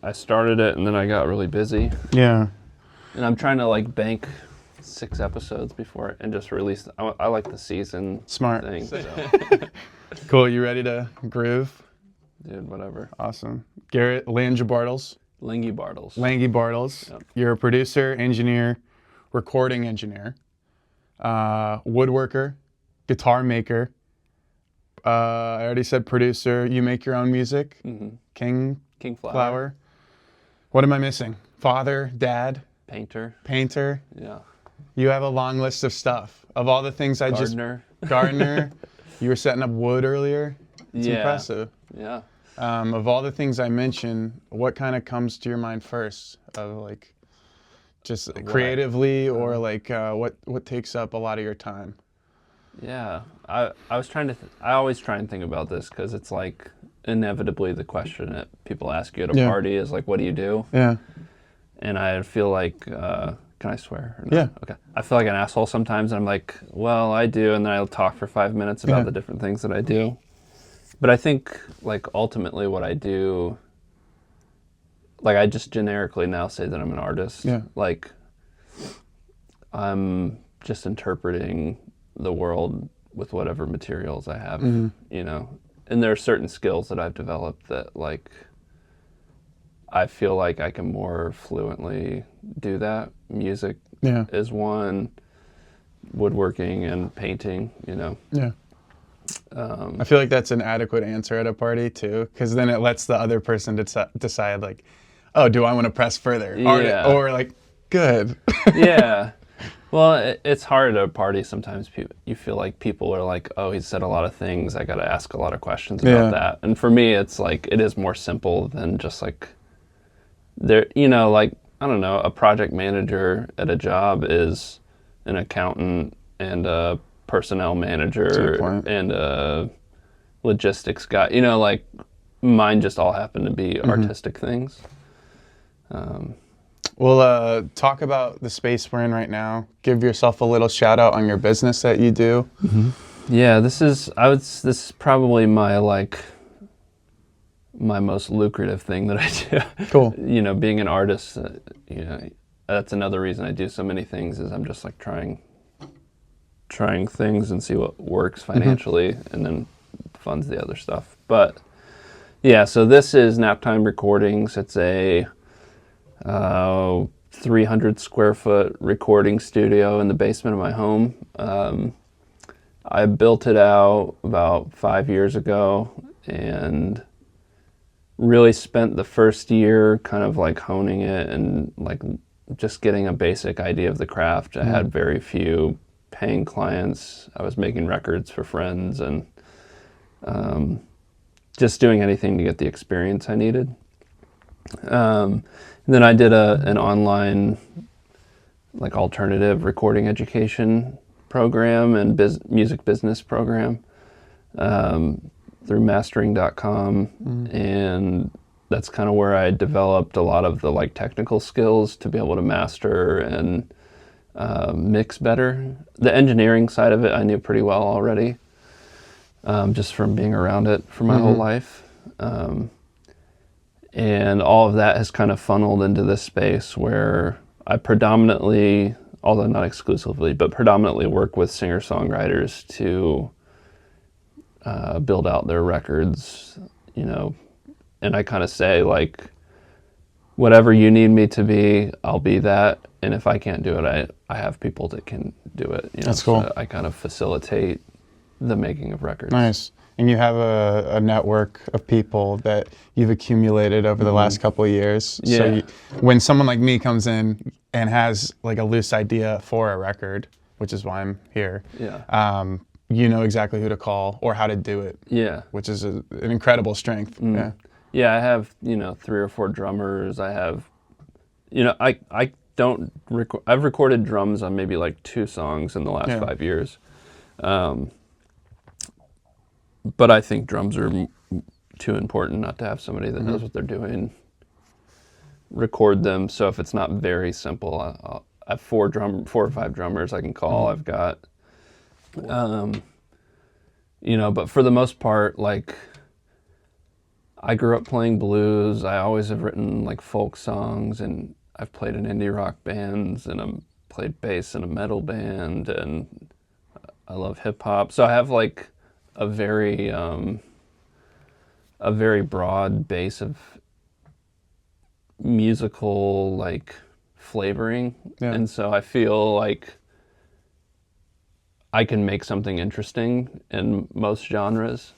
I started it and then I got really busy. Yeah. And I'm trying to like bank 6 episodes before and just release. I like the season Smart thing. So. Cool. You ready to groove? Dude, whatever. Awesome. Garrett Langebartels. Langebartels. Yep. You're a producer, engineer, recording engineer, woodworker, guitar maker. I already said producer. You make your own music. Mm-hmm. Kingflower. What am I missing? Father, dad, painter. Yeah. You have a long list of stuff. Of all the things I Gardener. You were setting up wood earlier. It's impressive. Yeah. Of all the things I mentioned, what kind of comes to your mind first? Of like, just creatively, or like what takes up a lot of your time? Yeah, I was trying to. I always try and think about this because it's like inevitably the question that people ask you at a party is like, "What do you do?" Yeah. And I feel like, can I swear? Or no? Yeah. Okay. I feel like an asshole sometimes, and I'm like, "Well, I do," and then I'll talk for 5 minutes about the different things that I do. But I think like ultimately what I do, like I just generically now say that I'm an artist. Yeah. Like I'm just interpreting the world with whatever materials I have, you know. And there are certain skills that I've developed that like I feel like I can more fluently do that. Music is one, woodworking and painting, you know. Yeah. I feel like that's an adequate answer at a party too, because then it lets the other person decide like, oh, do I want to press further? Yeah. Or like, good. Yeah. Well, it's hard at a party sometimes. You feel like people are like, oh, he said a lot of things. I got to ask a lot of questions about that. And for me, it's like, it is more simple than just like, there, you know, like, I don't know, a project manager at a job is an accountant and a personnel manager and a logistics guy. You know, like, mine just all happen to be artistic things. We'll talk about the space we're in right now. Give yourself a little shout out on your business that you do. Yeah, this is probably my most lucrative thing that I do. Cool. You know, being an artist, you know, that's another reason I do so many things is I'm just like trying things and see what works financially and then funds the other stuff. But yeah, so this is NapTimeRecordings. It's a 300 square foot recording studio in the basement of my home. I built it out about 5 years ago and really spent the first year kind of like honing it and like just getting a basic idea of the craft. I had very few paying clients. I was making records for friends and just doing anything to get the experience I needed. And then I did an online like alternative recording education program and music business program through mastering.com. And that's kind of where I developed a lot of the like technical skills to be able to master and mix better. The engineering side of it I knew pretty well already, just from being around it for my whole life. And all of that has kind of funneled into this space where I predominantly, although not exclusively, but predominantly work with singer-songwriters to build out their records, you know. And I kind of say, like, whatever you need me to be, I'll be that. And if I can't do it, I have people that can do it. You know? That's cool. So I kind of facilitate the making of records. Nice. And you have a network of people that you've accumulated over the last couple of years. Yeah. So when someone like me comes in and has like a loose idea for a record, which is why I'm here, you know exactly who to call or how to do it. Yeah. Which is an incredible strength. Yeah. Yeah, I have, you know, 3 or 4 drummers. I have, you know, I don't record. I've recorded drums on maybe like 2 songs in the last 5 years. But I think drums are too important not to have somebody that knows what they're doing record them. So if it's not very simple, I have 4 or 5 drummers I can call. I've got, you know, but for the most part, like, I grew up playing blues. I always have written like folk songs, and I've played in indie rock bands, and I'm played bass in a metal band, and I love hip hop. So I have like a very broad base of musical like flavoring, and so I feel like I can make something interesting in most genres.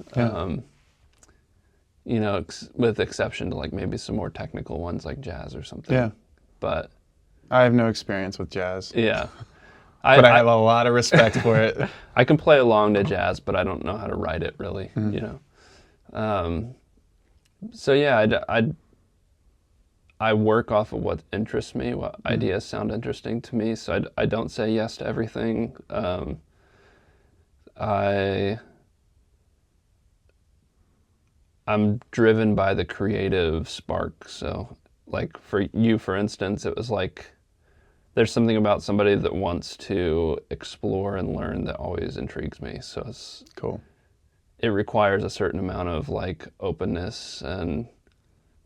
You know, with exception to like maybe some more technical ones like jazz or something. Yeah. But I have no experience with jazz. Yeah. But I have a lot of respect for it. I can play along to jazz, but I don't know how to write it really, you know. So yeah, I work off of what interests me, what ideas sound interesting to me. So I don't say yes to everything. I'm driven by the creative spark. So like for you, for instance, it was like there's something about somebody that wants to explore and learn that always intrigues me. So it's cool. It requires a certain amount of like openness and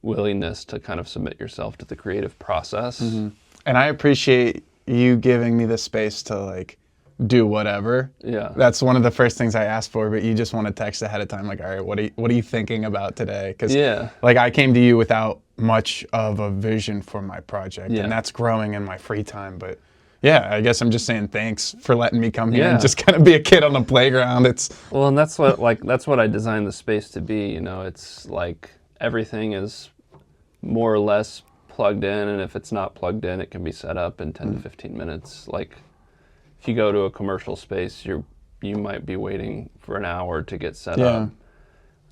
willingness to kind of submit yourself to the creative process. And I appreciate you giving me the space to like do whatever. Yeah. That's one of the first things I asked for, but you just want to text ahead of time like, all right, what are you thinking about today? Because like I came to you without much of a vision for my project, and that's growing in my free time. But yeah, I guess I'm just saying thanks for letting me come here and just kind of be a kid on the playground. Well, and that's what I designed the space to be. You know, it's like everything is more or less plugged in, and if it's not plugged in, it can be set up in 10 to 15 minutes. Like if you go to a commercial space, you might be waiting for an hour to get set up.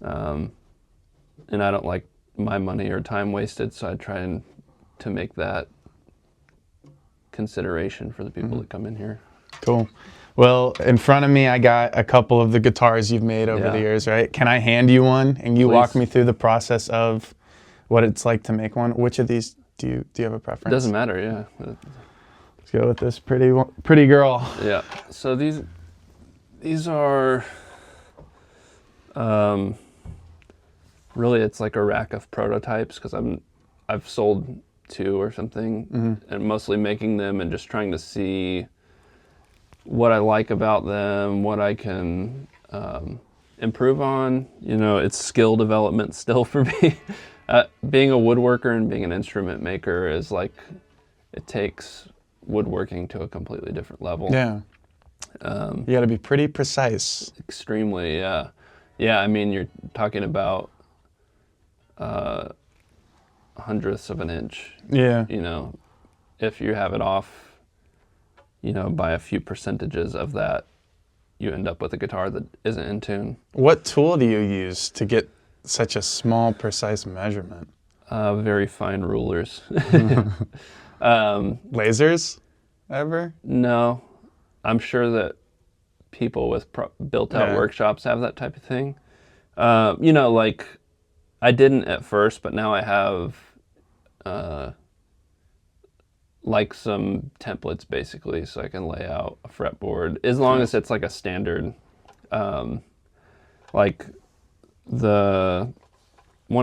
And I don't like my money or time wasted, so I try to make that consideration for the people that come in here. Cool. Well, in front of me, I got a couple of the guitars you've made over the years, right? Can I hand you one and you walk me through the process of what it's like to make one? Which of these do you have a preference? Doesn't matter, yeah. Let's go with this pretty girl. Yeah. So these are really, it's like a rack of prototypes because I've sold 2 or something, and mostly making them and just trying to see what I like about them, what I can improve on. You know, it's skill development still for me. Being a woodworker and being an instrument maker is like, it takes woodworking to a completely different level. Yeah. You got to be pretty precise. Extremely, yeah. Yeah, I mean, you're talking about hundredths of an inch. Yeah. You know, if you have it off, you know, by a few percentages of that, you end up with a guitar that isn't in tune. What tool do you use to get such a small, precise measurement? Very fine rulers. Lasers ever? No. I'm sure that people with built-out workshops have that type of thing. You know, like, I didn't at first, but now I have like some templates basically, so I can lay out a fretboard as long as it's like a standard. Like one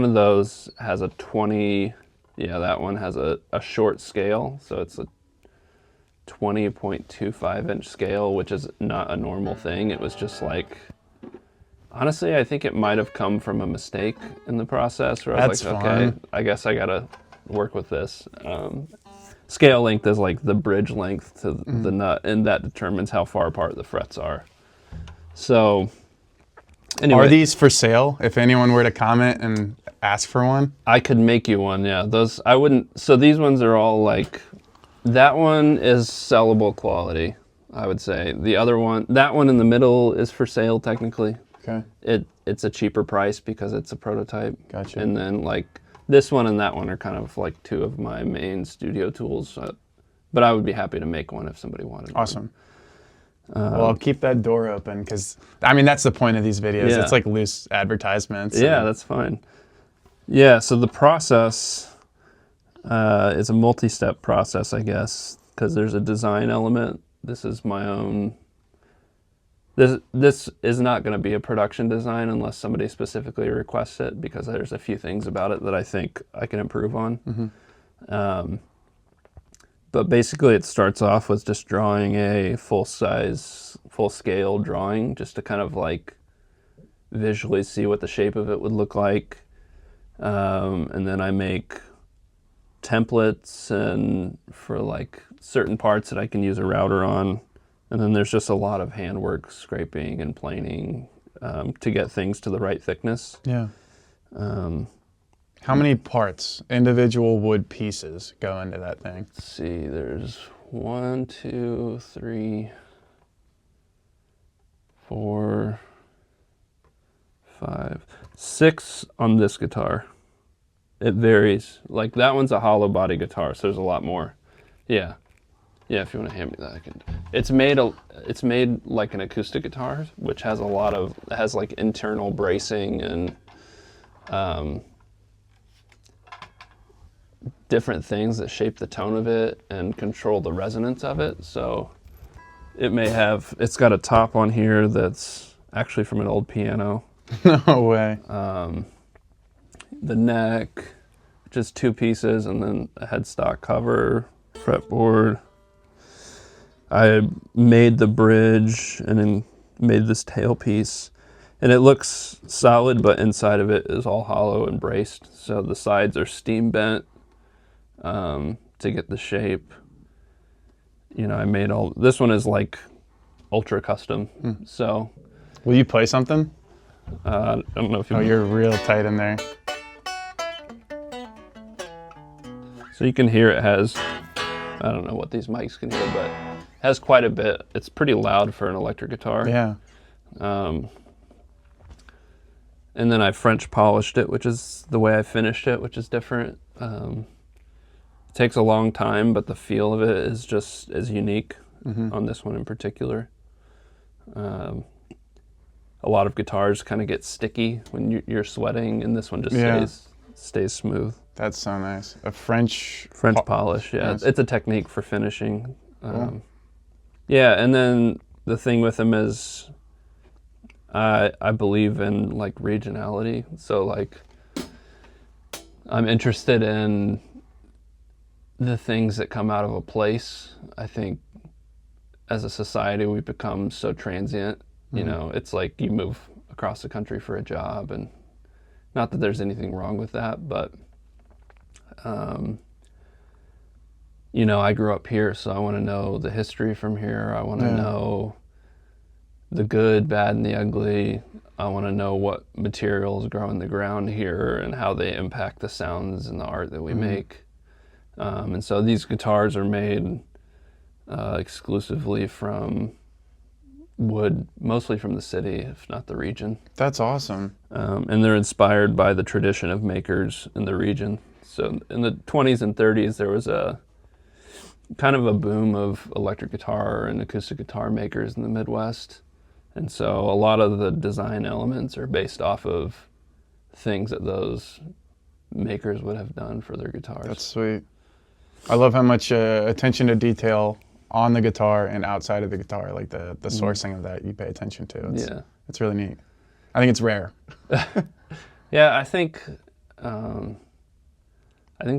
of those has a 20. Yeah, that one has a short scale, so it's a 20.25 inch scale, which is not a normal thing. It was just like, honestly, I think it might have come from a mistake in the process where I was like, okay, I guess I gotta work with this. Scale length is like the bridge length to the nut, and that determines how far apart the frets are. So anyway, are these for sale? If anyone were to comment and ask for one? I could make you one, yeah. Those, I wouldn't, so these ones are all like, that one is sellable quality, I would say. The other one, that one in the middle is for sale technically. Okay. It's a cheaper price because it's a prototype. Gotcha. And then like this one and that one are kind of like 2 of my main studio tools. But I would be happy to make one if somebody wanted one. Awesome. Well, I'll keep that door open because, I mean, that's the point of these videos. Yeah. It's like loose advertisements. Yeah, that's fine. Yeah, so the process is a multi-step process, I guess, because there's a design element. This is my own This is not going to be a production design unless somebody specifically requests it, because there's a few things about it that I think I can improve on. Mm-hmm. But basically it starts off with just drawing a full-scale drawing, just to kind of like visually see what the shape of it would look like. And then I make templates and for like certain parts that I can use a router on. And then there's just a lot of handwork, scraping and planing to get things to the right thickness. Yeah. How many parts, individual wood pieces, go into that thing? Let's see, there's 1, 2, 3, 4, 5, 6 on this guitar. It varies. Like that one's a hollow body guitar, so there's a lot more. Yeah. Yeah, if you want to hand me that, I can. It's made like an acoustic guitar, which has has like internal bracing and different things that shape the tone of it and control the resonance of it. So it's got a top on here that's actually from an old piano. No way. The neck, just 2 pieces, and then a headstock cover, fretboard. I made the bridge and then made this tailpiece, and it looks solid, but inside of it is all hollow and braced. So the sides are steam bent to get the shape. You know, I made this one is like ultra custom. So, will you play something? I don't know if you. Oh, you're real tight in there. So you can hear it has. I don't know what these mics can hear, but has quite a bit. It's pretty loud for an electric guitar. Yeah. And then I French polished it, which is the way I finished it, which is different. It takes a long time, but the feel of it is just as unique on this one in particular. A lot of guitars kind of get sticky when you're sweating, and this one just stays smooth. That's so nice. A French polish, yeah. Nice. It's a technique for finishing. Cool. Yeah, and then the thing with them is I believe in like regionality. So like I'm interested in the things that come out of a place. I think as a society we've become so transient. You know, it's like you move across the country for a job, and not that there's anything wrong with that, but you know, I grew up here, so I want to know the history from here. I want to know the good, bad, and the ugly. I want to know what materials grow in the ground here and how they impact the sounds and the art that we make. And so these guitars are made exclusively from wood, mostly from the city, if not the region. That's awesome. And they're inspired by the tradition of makers in the region. So in the 20s and 30s, there was a kind of a boom of electric guitar and acoustic guitar makers in the Midwest. And so a lot of the design elements are based off of things that those makers would have done for their guitars. That's sweet. I love how much attention to detail on the guitar and outside of the guitar, like the sourcing of that you pay attention to. It's really neat. I think it's rare. Yeah, I think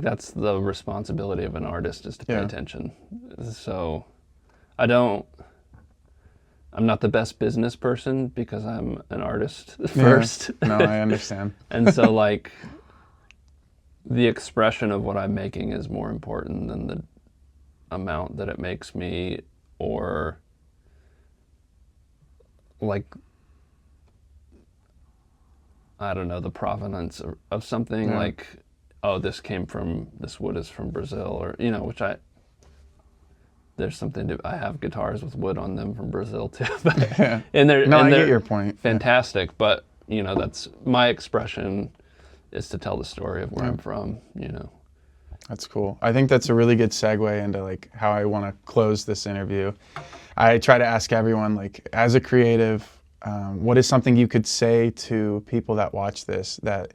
that's the responsibility of an artist, is to pay attention. So I'm not the best business person because I'm an artist first. No, I understand. And so like the expression of what I'm making is more important than the amount that it makes me, or like, I don't know, the provenance of something. Like, oh, this wood is from Brazil, or, you know, there's something I have guitars with wood on them from Brazil too. But, I get your point. Fantastic, but, you know, that's my expression, is to tell the story of where I'm from, you know. That's cool. I think that's a really good segue into like how I want to close this interview. I try to ask everyone, like, as a creative, what is something you could say to people that watch this that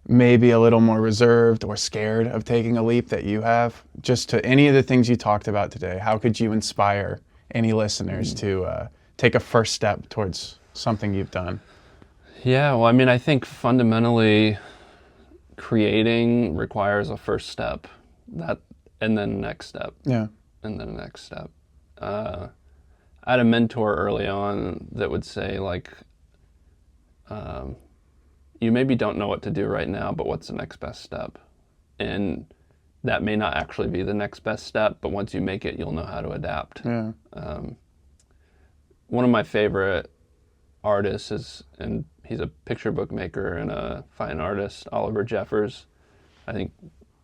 may be a little more reserved or scared of taking a leap that you have? Just to any of the things you talked about today, how could you inspire any listeners to take a first step towards something you've done? Yeah, well, I mean, I think fundamentally creating requires a first step, and then next step. Yeah. And then the next step. I had a mentor early on that would say, like, you maybe don't know what to do right now, but what's the next best step? And that may not actually be the next best step, but once you make it, you'll know how to adapt. Yeah. One of my favorite artists is, and he's a picture book maker and a fine artist, Oliver Jeffers. I think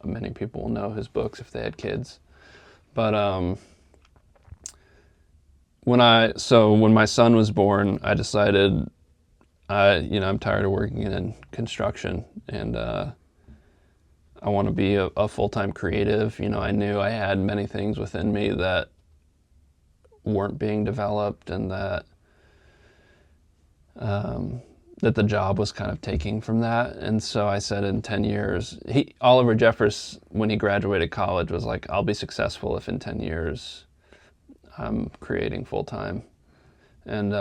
many people will know his books if they had kids. But when my son was born, I decided, I'm tired of working in construction, and I want to be a full-time creative. I knew I had many things within me that weren't being developed, and that the job was kind of taking from that. And so I said, in 10 years, Oliver Jeffers, when he graduated college, was like, I'll be successful if in 10 years I'm creating full-time. And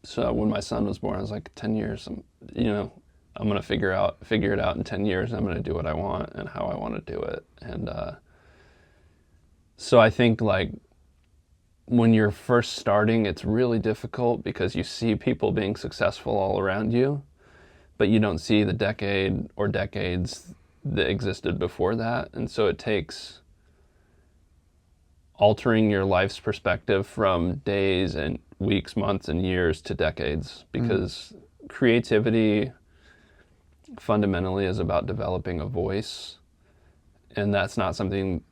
so when my son was born, I was like, 10 years, I'm going to figure it out in 10 years, and I'm going to do what I want and how I want to do it. And so I think, like, when you're first starting, it's really difficult because you see people being successful all around you, but you don't see the decade or decades that existed before that. And so it takes altering your life's perspective from days and weeks, months, and years to decades, because creativity fundamentally is about developing a voice, and that's not something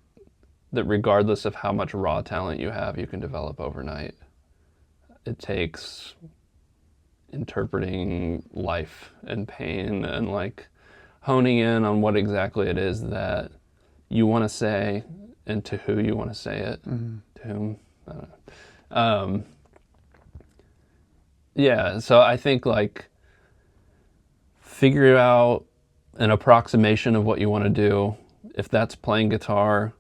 that, regardless of how much raw talent you have, you can develop overnight. It takes interpreting life and pain and, like, honing in on what exactly it is that you want to say and to who you want to say it. To whom, I don't know. Yeah, so I think, like, figure out an approximation of what you want to do. If that's playing guitar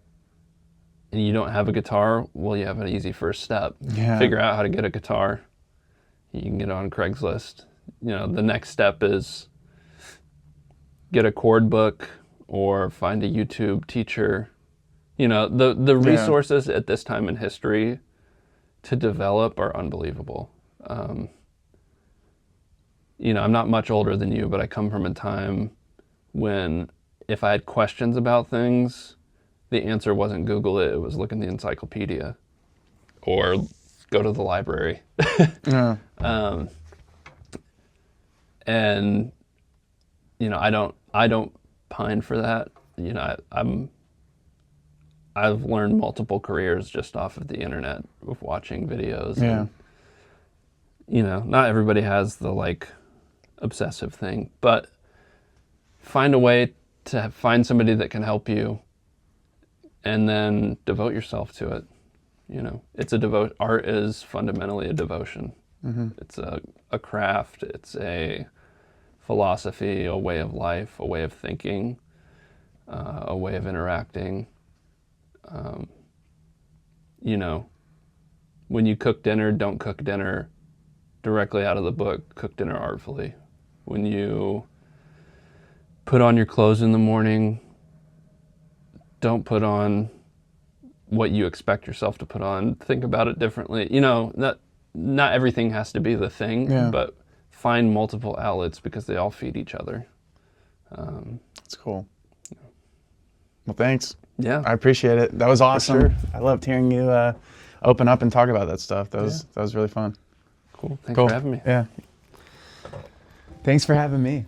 and you don't have a guitar, well, you have an easy first step. Yeah. Figure out how to get a guitar. You can get it on Craigslist. The next step is get a chord book or find a YouTube teacher. The resources at this time in history to develop are unbelievable. I'm not much older than you, but I come from a time when if I had questions about things, the answer wasn't Google it was look in the encyclopedia or go to the library. Yeah. And I don't pine for that. I've learned multiple careers just off of the internet of watching videos. Yeah. And, not everybody has the, like, obsessive thing, but find a way to find somebody that can help you and then devote yourself to it. It's art is fundamentally a devotion. It's a craft. It's a philosophy, a way of life, a way of thinking, a way of interacting. When you cook dinner, don't cook dinner directly out of the book. Cook dinner artfully. When you put on your clothes in the morning, don't put on what you expect yourself to put on. Think about it differently. Not everything has to be the thing, but find multiple outlets because they all feed each other. That's cool. Well, thanks. Yeah. I appreciate it. That was awesome. For sure. I loved hearing you open up and talk about that stuff. That was really fun. Cool. Thanks for having me. Yeah. Thanks for having me.